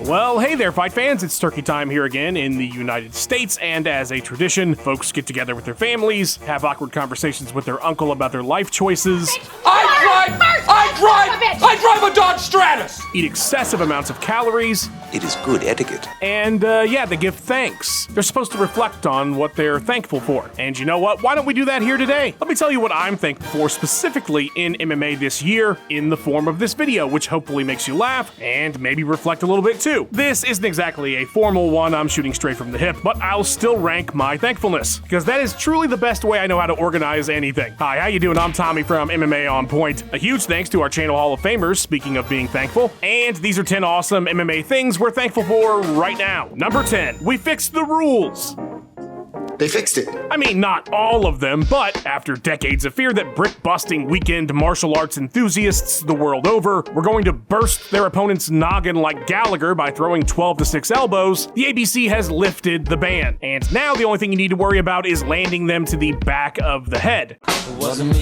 Well, hey there, fight fans. It's turkey time here again in the United States, and as a tradition, folks get together with their families, have awkward conversations with their uncle about their life choices. I drive a Dodge Stratus! Eat excessive amounts of calories. It is good etiquette. And, they give thanks. They're supposed to reflect on what they're thankful for. And you know what? Why don't we do that here today? Let me tell you what I'm thankful for specifically in MMA this year in the form of this video, which hopefully makes you laugh and maybe reflect a little bit too. This isn't exactly a formal one, I'm shooting straight from the hip, but I'll still rank my thankfulness, because that is truly the best way I know how to organize anything. Hi, how you doing? I'm Tommy from MMA On Point. A huge thanks to our channel Hall of Famers, speaking of being thankful, and these are 10 awesome MMA things we're thankful for right now. Number 10, we fixed the rules. They fixed it. I mean, not all of them, but after decades of fear that brick-busting weekend martial arts enthusiasts the world over were going to burst their opponent's noggin like Gallagher by throwing 12 to 6 elbows, the ABC has lifted the ban. And now the only thing you need to worry about is landing them to the back of the head.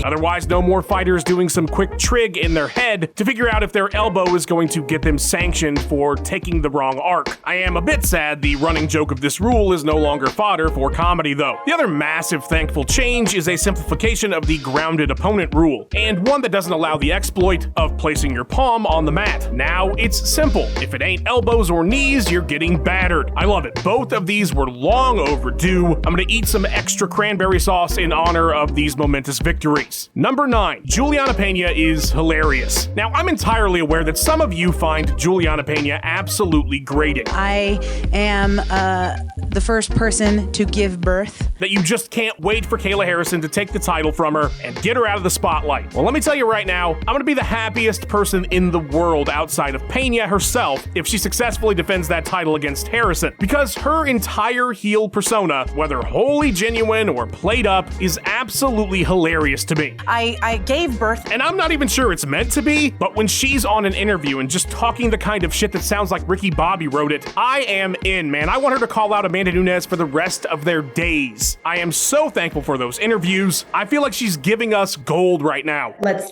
Otherwise, no more fighters doing some quick trig in their head to figure out if their elbow is going to get them sanctioned for taking the wrong arc. I am a bit sad the running joke of this rule is no longer fodder for comedy, though. The other massive thankful change is a simplification of the grounded opponent rule, and one that doesn't allow the exploit of placing your palm on the mat. Now it's simple. If it ain't elbows or knees, you're getting battered. I love it. Both of these were long overdue. I'm gonna eat some extra cranberry sauce in honor of these momentous victories. Number 9, Juliana Peña is hilarious. Now, I'm entirely aware that some of you find Juliana Peña absolutely grating. I am the first person to give birth. That you just can't wait for Kayla Harrison to take the title from her and get her out of the spotlight. Well, let me tell you right now, I'm gonna be the happiest person in the world outside of Peña herself if she successfully defends that title against Harrison, because her entire heel persona, whether wholly genuine or played up, is absolutely hilarious to me. I gave birth. And I'm not even sure it's meant to be, but when she's on an interview and just talking the kind of shit that sounds like Ricky Bobby wrote it, I am in, man. I want her to call out Amanda Nunes for the rest of their days. I am so thankful for those interviews. I feel like she's giving us gold right now. Let's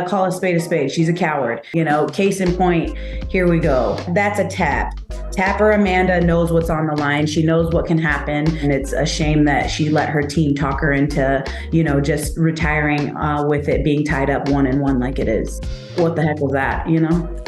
call a spade a spade. She's a coward. You know, case in point, here we go. That's a tap. Tapper Amanda knows what's on the line. She knows what can happen. And it's a shame that she let her team talk her into, just retiring with it being tied up 1-1 like it is. What the heck was that,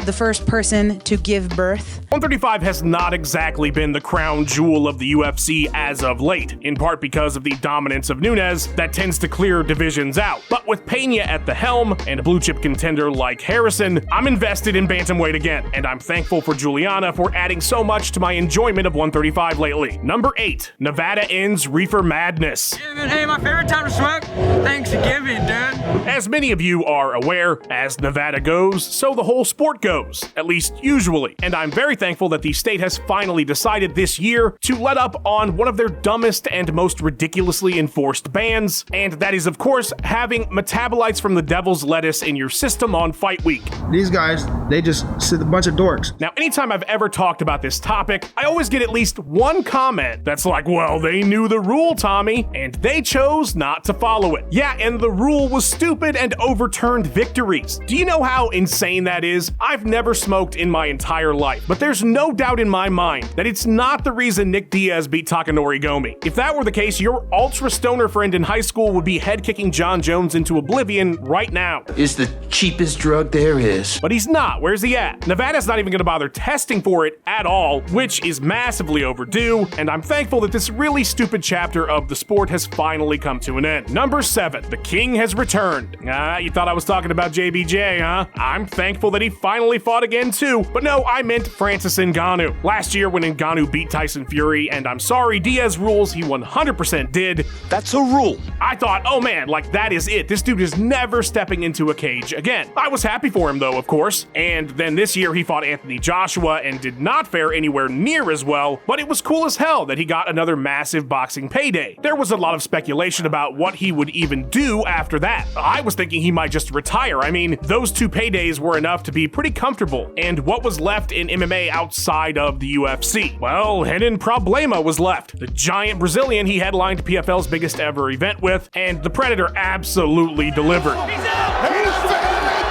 The first person to give birth. 135 has not exactly been the crown jewel of the UFC as of late, in part because of the dominance of Nunes that tends to clear divisions out. But with Peña at the helm and a blue chip contender like Harrison, I'm invested in bantamweight again, and I'm thankful for Juliana for adding so much to my enjoyment of 135 lately. Number 8, Nevada ends Reefer Madness. Hey, my favorite time to smoke? Thanksgiving, dude. As many of you are aware, as Nevada goes, so the whole sport goes, at least usually. And I'm very thankful that the state has finally decided this year to let up on one of their dumbest and most ridiculously enforced bans, and that is, of course, having metabolites from the devil's lettuce in your system on fight week. These guys, they just sit a bunch of dorks. Now, anytime I've ever talked about this topic, I always get at least one comment that's like, well, they knew the rule, Tommy, and they chose not to follow it. Yeah, and the rule was stupid and overturned victories. Do you know how insane that is? I've never smoked in my entire life, but there's no doubt in my mind that it's not the reason Nick Diaz beat Takanori Gomi. If that were the case, your ultra stoner friend in high school would be head kicking John Jones into oblivion right now. It's the cheapest drug there is. But he's not. Where's he at? Nevada's not even gonna bother testing for it at all, which is massively overdue, and I'm thankful that this really stupid chapter of the sport has finally come to an end. Number 7, the king has returned. You thought I was talking about JBJ, huh? I'm thankful that he finally fought again too, but no, I meant Francis Ngannou. Last year when Ngannou beat Tyson Fury, and I'm sorry, Diaz rules, he 100% did. That's a rule. I thought, oh man, like that is it. This dude is never stepping into a cage again. I was happy for him though, of course. And then this year he fought Anthony Joshua and did not fare anywhere near as well, but it was cool as hell that he got another massive boxing payday. There was a lot of speculation about what he would even do after that. I was thinking he might just retire. I mean, those 2 paydays were enough to be pretty comfortable. And what was left in MMA outside of the UFC? Well, Renan Problema was left. The giant Brazilian he headlined PFL's biggest ever event with, and the Predator absolutely delivered. He's in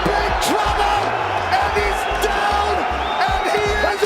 big trouble, and he's down, and he is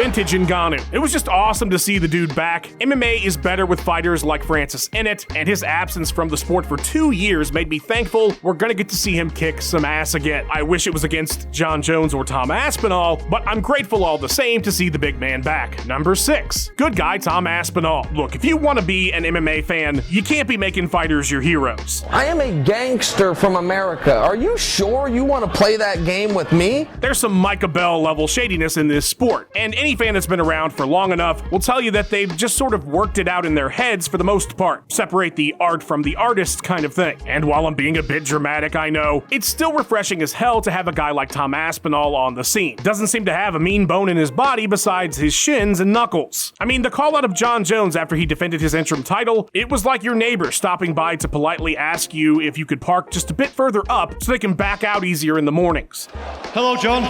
vintage Ngannou. It was just awesome to see the dude back. MMA is better with fighters like Francis in it, and his absence from the sport for 2 years made me thankful we're gonna get to see him kick some ass again. I wish it was against John Jones or Tom Aspinall, but I'm grateful all the same to see the big man back. Number 6, good guy Tom Aspinall. Look, if you want to be an MMA fan, you can't be making fighters your heroes. I am a gangster from America. Are you sure you want to play that game with me? There's some Micah Bell level shadiness in this sport, and any fan that's been around for long enough will tell you that they've just sort of worked it out in their heads for the most part. Separate the art from the artist kind of thing. And while I'm being a bit dramatic, I know, it's still refreshing as hell to have a guy like Tom Aspinall on the scene. Doesn't seem to have a mean bone in his body besides his shins and knuckles. I mean, the call out of John Jones after he defended his interim title, it was like your neighbor stopping by to politely ask you if you could park just a bit further up so they can back out easier in the mornings. Hello, John.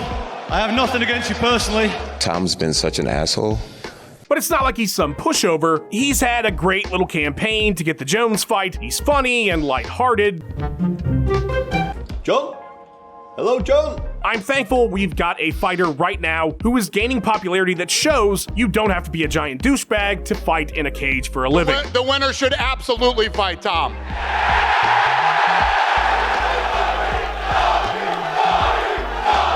I have nothing against you personally. Tom's been such an asshole. But it's not like he's some pushover. He's had a great little campaign to get the Jones fight. He's funny and lighthearted. John? Hello, John? I'm thankful we've got a fighter right now who is gaining popularity that shows you don't have to be a giant douchebag to fight in a cage for a living. The winner should absolutely fight Tom.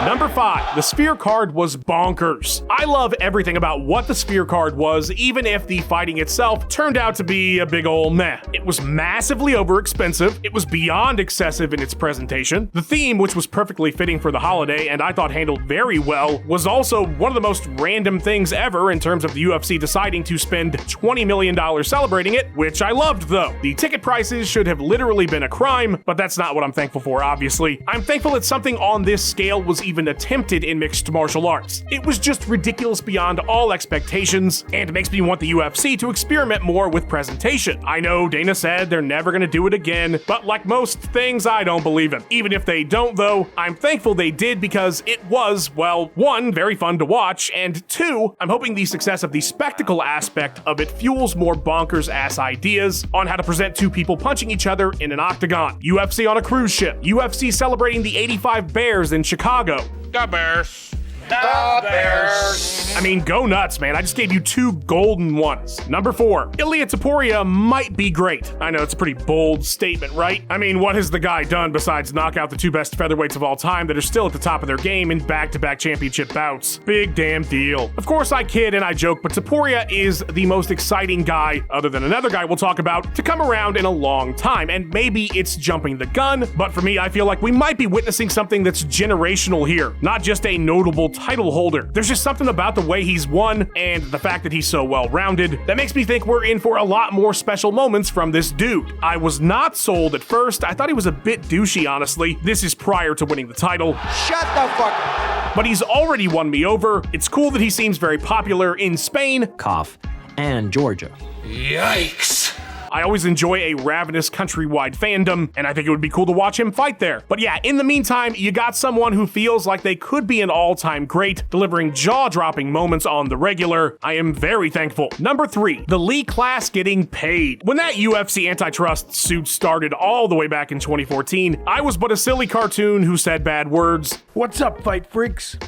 Number 5, the Sphere card was bonkers. I love everything about what the Sphere card was, even if the fighting itself turned out to be a big ol' meh. It was massively overexpensive, it was beyond excessive in its presentation. The theme, which was perfectly fitting for the holiday and I thought handled very well, was also one of the most random things ever in terms of the UFC deciding to spend $20 million celebrating it, which I loved though. The ticket prices should have literally been a crime, but that's not what I'm thankful for, obviously. I'm thankful that something on this scale was even attempted in mixed martial arts. It was just ridiculous beyond all expectations, and it makes me want the UFC to experiment more with presentation. I know Dana said they're never gonna do it again, but like most things, I don't believe him. Even if they don't though, I'm thankful they did because it was, well, 1, very fun to watch, and 2, I'm hoping the success of the spectacle aspect of it fuels more bonkers ass ideas on how to present two people punching each other in an octagon. UFC on a cruise ship, UFC celebrating the 85 Bears in Chicago. The Bears. The Bears. I mean, go nuts, man. I just gave you 2 golden ones. Number 4, Ilia Topuria might be great. I know it's a pretty bold statement, right? I mean, what has the guy done besides knock out the 2 best featherweights of all time that are still at the top of their game in back-to-back championship bouts? Big damn deal. Of course, I kid and I joke, but Topuria is the most exciting guy, other than another guy we'll talk about, to come around in a long time. And maybe it's jumping the gun, but for me, I feel like we might be witnessing something that's generational here, not just a notable title holder. There's just something about the way he's won and the fact that he's so well-rounded that makes me think we're in for a lot more special moments from this dude. I was not sold at first. I thought he was a bit douchey, honestly. This is prior to winning the title. Shut the fuck up. But he's already won me over. It's cool that he seems very popular in Spain, cough, and Georgia. Yikes. I always enjoy a ravenous countrywide fandom, and I think it would be cool to watch him fight there. But yeah, in the meantime, you got someone who feels like they could be an all-time great, delivering jaw-dropping moments on the regular. I am very thankful. Number 3, the Lee class getting paid. When that UFC antitrust suit started all the way back in 2014, I was but a silly cartoon who said bad words. What's up, fight freaks?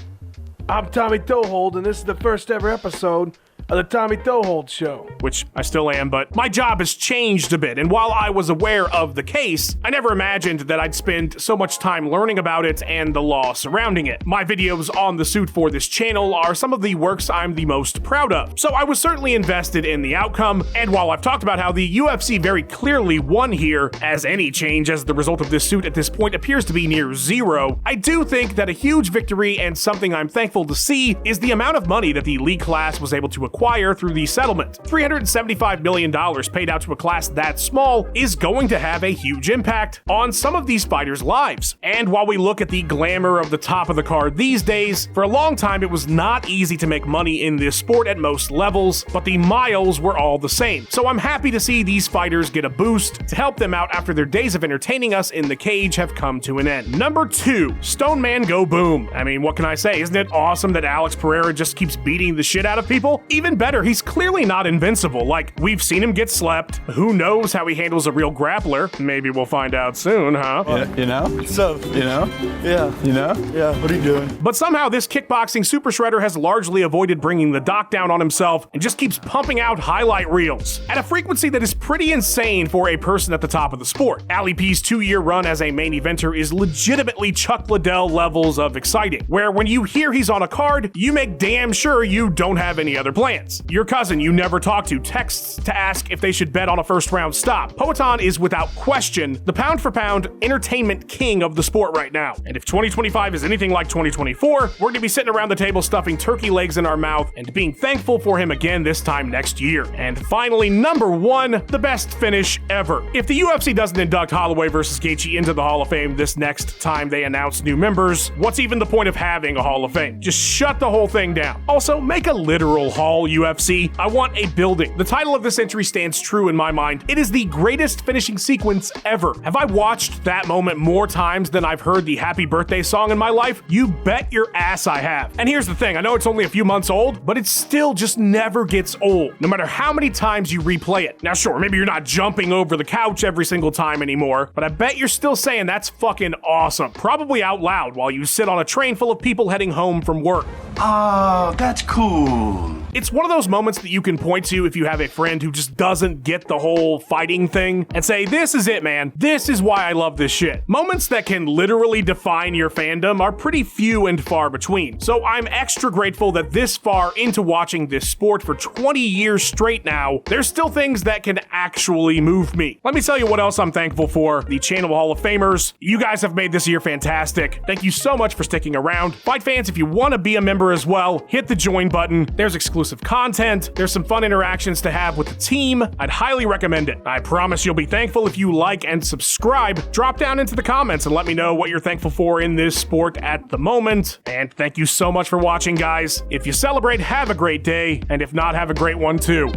I'm Tommy Toehold, and this is the first ever episode of the Tommy Toehold Show. Which I still am, but my job has changed a bit, and while I was aware of the case, I never imagined that I'd spend so much time learning about it and the law surrounding it. My videos on the suit for this channel are some of the works I'm the most proud of, so I was certainly invested in the outcome, and while I've talked about how the UFC very clearly won here, as any change as the result of this suit at this point appears to be near zero, I do think that a huge victory and something I'm thankful to see is the amount of money that the Lee class was able to acquire through the settlement. $375 million paid out to a class that small is going to have a huge impact on some of these fighters' lives. And while we look at the glamour of the top of the card these days, for a long time it was not easy to make money in this sport at most levels, but the miles were all the same. So I'm happy to see these fighters get a boost to help them out after their days of entertaining us in the cage have come to an end. Number 2, Stone Man Go Boom. I mean, what can I say? Isn't it awesome that Alex Pereira just keeps beating the shit out of people? Even even better, he's clearly not invincible. Like, we've seen him get slept. Who knows how he handles a real grappler? Maybe we'll find out soon, huh? Yeah, you know? So, you know? Yeah, you know? Yeah, what are you doing? But somehow this kickboxing super shredder has largely avoided bringing the doc down on himself and just keeps pumping out highlight reels at a frequency that is pretty insane for a person at the top of the sport. Ali P's 2-year run as a main eventer is legitimately Chuck Liddell levels of exciting, where when you hear he's on a card, you make damn sure you don't have any other plans. Your cousin you never talk to texts to ask if they should bet on a first round stop. Poatan is without question the pound for pound entertainment king of the sport right now. And if 2025 is anything like 2024, we're going to be sitting around the table stuffing turkey legs in our mouth and being thankful for him again this time next year. And finally, number 1, the best finish ever. If the UFC doesn't induct Holloway versus Gaethje into the Hall of Fame this next time they announce new members, what's even the point of having a Hall of Fame? Just shut the whole thing down. Also, make a literal hall, UFC. I want a building. The title of this entry stands true in my mind. It is the greatest finishing sequence ever. Have I watched that moment more times than I've heard the happy birthday song in my life? You bet your ass I have. And here's the thing, I know it's only a few months old, but it still just never gets old, no matter how many times you replay it. Now sure, maybe you're not jumping over the couch every single time anymore, but I bet you're still saying that's fucking awesome, probably out loud while you sit on a train full of people heading home from work. Oh, that's cool. It's one of those moments that you can point to if you have a friend who just doesn't get the whole fighting thing and say, this is it, man. This is why I love this shit. Moments that can literally define your fandom are pretty few and far between. So I'm extra grateful that this far into watching this sport for 20 years straight now, there's still things that can actually move me. Let me tell you what else I'm thankful for. The channel Hall of Famers. You guys have made this year fantastic. Thank you so much for sticking around. Fight fans, if you want to be a member as well, hit the join button. There's exclusive content. There's some fun interactions to have with the team. I'd highly recommend it. I promise you'll be thankful if you like and subscribe. Drop down into the comments and let me know what you're thankful for in this sport at the moment. And thank you so much for watching, guys. If you celebrate, have a great day. And if not, have a great one too.